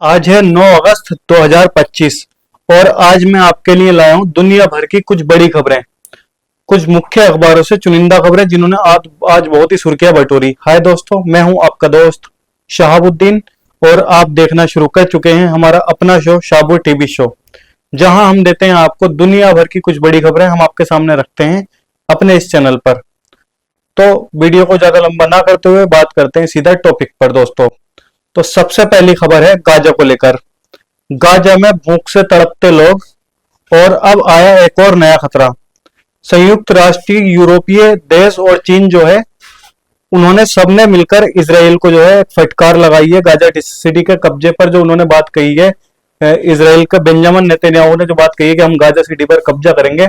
आज है 9 अगस्त 2025 और आज मैं आपके लिए लाया हूं दुनिया भर की कुछ बड़ी खबरें। कुछ मुख्य अखबारों से चुनिंदा खबरें जिन्होंने आज बहुत ही सुर्खियां बटोरी। हाय दोस्तों, मैं हूं आपका दोस्त शहाबुद्दीन और आप देखना शुरू कर चुके हैं हमारा अपना शो शाबू टीवी शो, जहां हम देते हैं आपको दुनिया भर की कुछ बड़ी खबरें हम आपके सामने रखते हैं अपने इस चैनल पर। तो वीडियो को ज्यादा लंबा ना करते हुए बात करते हैं सीधा टॉपिक पर दोस्तों। तो सबसे पहली खबर है गाजा को लेकर। गाजा में भूख से तड़पते लोग और अब आया एक और नया खतरा। संयुक्त राष्ट्र, यूरोपीय देश और चीन जो है उन्होंने सबने मिलकर इसराइल को जो है फटकार लगाई है। गाजा सिटी के कब्जे पर जो उन्होंने बात कही है, इसराइल का बेंजामिन नेतन्याहू ने जो बात कही है कि हम गाजा सिटी पर कब्जा करेंगे,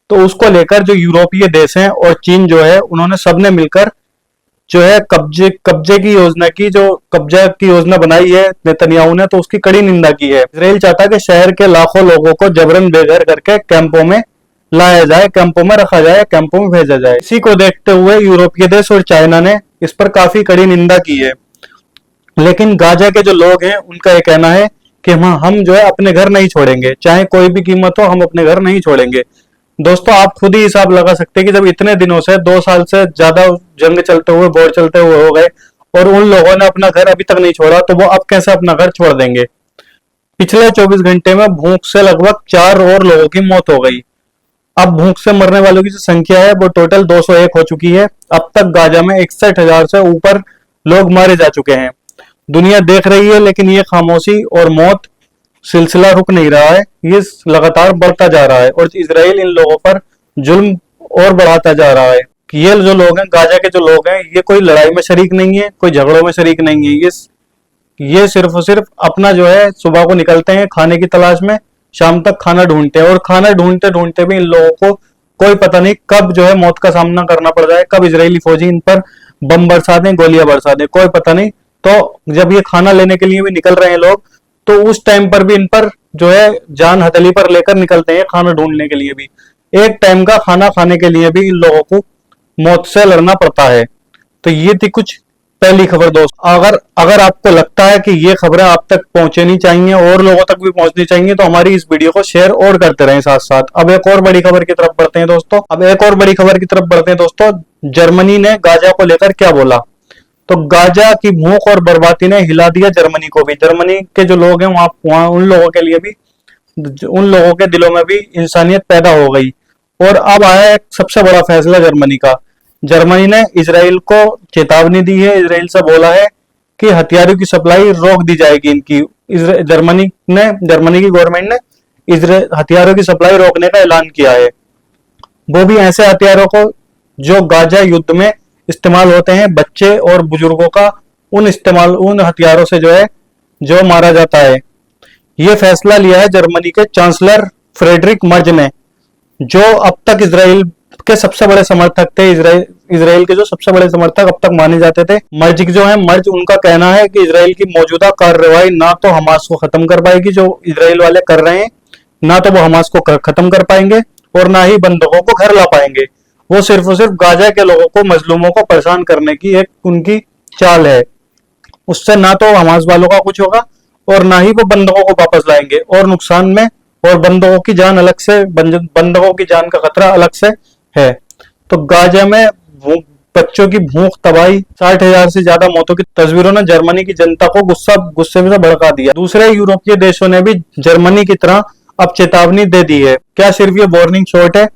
तो उसको लेकर जो यूरोपीय देश हैं और चीन जो है उन्होंने सबने मिलकर जो है कब्जे की योजना की, जो कब्जा की योजना बनाई है नेतन्याहू ने, तो उसकी कड़ी निंदा की है। इसराइल चाहता है कि शहर के लाखों लोगों को जबरन बेघर करके कैंपों में लाया जाए, कैंपों में रखा जाए, कैंपों में भेजा जाए। इसी को देखते हुए यूरोपीय देश और चाइना ने इस पर काफी कड़ी निंदा की है। लेकिन गाजा के जो लोग हैं उनका ये कहना है कि हम जो है अपने घर नहीं छोड़ेंगे, चाहे कोई भी कीमत हो, हम अपने घर नहीं छोड़ेंगे। दोस्तों, आप खुद ही हिसाब लगा सकते हैं कि जब इतने दिनों से 2 साल से ज्यादा जंग चलते हुए, वॉर चलते हुए हो गए और उन लोगों ने अपना घर अभी तक नहीं छोड़ा, तो वो अब कैसे अपना घर छोड़ देंगे। पिछले 24 घंटे में भूख से लगभग 4 और लोगों की मौत हो गई। अब भूख से मरने वालों की जो संख्या है वो टोटल 201 हो चुकी है। अब तक गाजा में 61,000 से ऊपर लोग मारे जा चुके हैं। दुनिया देख रही है, लेकिन ये खामोशी और मौत सिलसिला रुक नहीं रहा है, ये लगातार बढ़ता जा रहा है और इजराइल इन लोगों पर जुल्म और बढ़ाता जा रहा है। ये जो लोग हैं, गाजा के जो लोग हैं, ये कोई लड़ाई में शरीक नहीं है, कोई झगड़ों में शरीक नहीं है। ये सिर्फ और सिर्फ अपना जो है सुबह को निकलते हैं खाने की तलाश में, शाम तक खाना ढूंढते हैं और खाना ढूंढते ढूंढते भी इन लोगों को कोई पता नहीं कब जो है मौत का सामना करना पड़ जाए, कब इजरायली फौजी इन पर बम बरसा दें, गोलियां बरसा दें, कोई पता नहीं। तो जब ये खाना लेने के लिए भी निकल रहे हैं लोग, तो उस टाइम पर भी इन पर जो है जान हथेली पर लेकर निकलते हैं खाना ढूंढने के लिए भी। एक टाइम का खाना खाने के लिए भी इन लोगों को मौत से लड़ना पड़ता है। तो ये थी कुछ पहली खबर दोस्त। अगर आपको लगता है कि ये खबरें आप तक पहुंचनी चाहिए और लोगों तक भी पहुंचनी चाहिए, तो हमारी इस वीडियो को शेयर और करते रहें साथ साथ। अब एक और बड़ी खबर की तरफ बढ़ते हैं दोस्तों। जर्मनी ने गाजा को लेकर क्या बोला। तो गाजा की भूख और बर्बादी ने हिला दिया जर्मनी को भी। जर्मनी के जो लोग हैं वहां उन लोगों के लिए भी, उन लोगों के दिलों में भी इंसानियत पैदा हो गई। और अब आया एक सबसे बड़ा फैसला जर्मनी का। जर्मनी ने इजराइल को चेतावनी दी है, इजराइल से बोला है कि हथियारों की सप्लाई रोक दी जाएगी इनकी। जर्मनी की गवर्नमेंट ने हथियारों की सप्लाई रोकने का ऐलान किया है। वो भी ऐसे हथियारों को जो गाजा युद्ध में इस्तेमाल होते हैं, बच्चे और बुजुर्गों का उन हथियारों से जो मारा जाता है। यह फैसला लिया है जर्मनी के चांसलर फ्रेडरिक मर्ज ने, जो अब तक इजराइल के सबसे बड़े समर्थक थे। इजराइल के जो सबसे बड़े समर्थक अब तक माने जाते थे। मर्ज उनका कहना है कि इजराइल की मौजूदा कार्रवाई ना तो हमास को खत्म कर पाएगी, जो इजराइल वाले कर रहे हैं, ना तो वो हमास को खत्म कर पाएंगे और ना ही बंधकों को घर ला पाएंगे। वो सिर्फ और सिर्फ गाजा के लोगों को, मजलूमों को परेशान करने की एक उनकी चाल है। उससे ना तो हमास वालों का कुछ होगा और ना ही वो बंधकों को वापस लाएंगे, और नुकसान में, और बंधकों की जान अलग से, बंधकों की जान का खतरा अलग से है। तो गाजा में बच्चों की भूख, तबाही, 60,000 से ज्यादा मौतों की तस्वीरों ने जर्मनी की जनता को गुस्से में भड़का दिया। दूसरे यूरोपीय देशों ने भी जर्मनी की तरह अब चेतावनी दे दी है। क्या सिर्फ ये वार्निंग शॉट है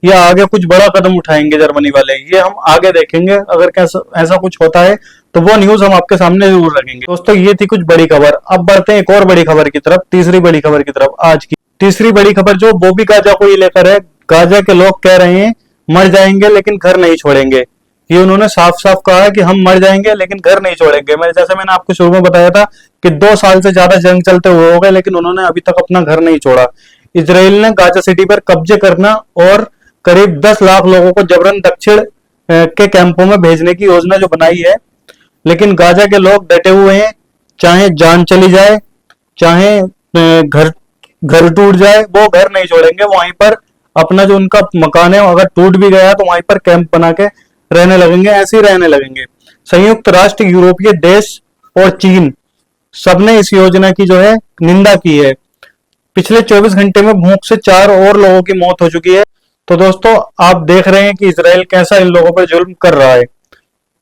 या आगे कुछ बड़ा कदम उठाएंगे जर्मनी वाले, ये हम आगे देखेंगे। अगर ऐसा कुछ होता है तो वो न्यूज हम आपके सामने जरूर रखेंगे। दोस्तों, ये थी कुछ बड़ी खबर। अब बढ़ते हैं एक और बड़ी खबर की तरफ, तीसरी बड़ी खबर की तरफ। आज की तीसरी बड़ी खबर जो वो भी गाजा को ही लेकर है। गाजा के लोग कह रहे हैं मर जाएंगे लेकिन घर नहीं छोड़ेंगे। ये उन्होंने साफ साफ कहा है कि हम मर जाएंगे लेकिन घर नहीं छोड़ेंगे। मैंने आपको शुरू में बताया था कि 2 साल से ज्यादा जंग चलते हुए हो गए, लेकिन उन्होंने अभी तक अपना घर नहीं छोड़ा। इजराइल ने गाजा सिटी पर कब्जे करना और करीब 10 लाख लोगों को जबरन दक्षिण के कैंपों में भेजने की योजना जो बनाई है, लेकिन गाजा के लोग डटे हुए हैं। चाहे जान चली जाए, चाहे घर टूट जाए, वो घर नहीं छोड़ेंगे। वहीं पर अपना जो उनका मकान है अगर टूट भी गया तो वहीं पर कैंप बना के रहने लगेंगे, ऐसे ही रहने लगेंगे। संयुक्त राष्ट्र, यूरोपीय देश और चीन सबने इस योजना की जो है निंदा की है। पिछले 24 घंटे में भूख से 4 और लोगों की मौत हो चुकी है। तो दोस्तों आप देख रहे हैं कि इजराइल कैसा इन लोगों पर जुल्म कर रहा है।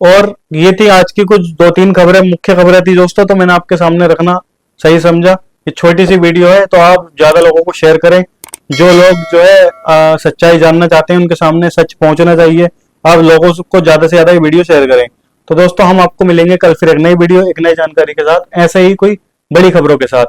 और ये थी आज की कुछ 2-3 खबरें, मुख्य खबरें थी दोस्तों, तो मैंने आपके सामने रखना सही समझा। ये छोटी सी वीडियो है तो आप ज्यादा लोगों को शेयर करें। जो लोग जो है सच्चाई जानना चाहते हैं उनके सामने सच पहुंचना चाहिए। आप लोगों को ज्यादा से ज्यादा ये वीडियो शेयर करें। तो दोस्तों हम आपको मिलेंगे कल फिर एक नई वीडियो, एक नई जानकारी के साथ, ऐसे ही कोई बड़ी खबरों के साथ।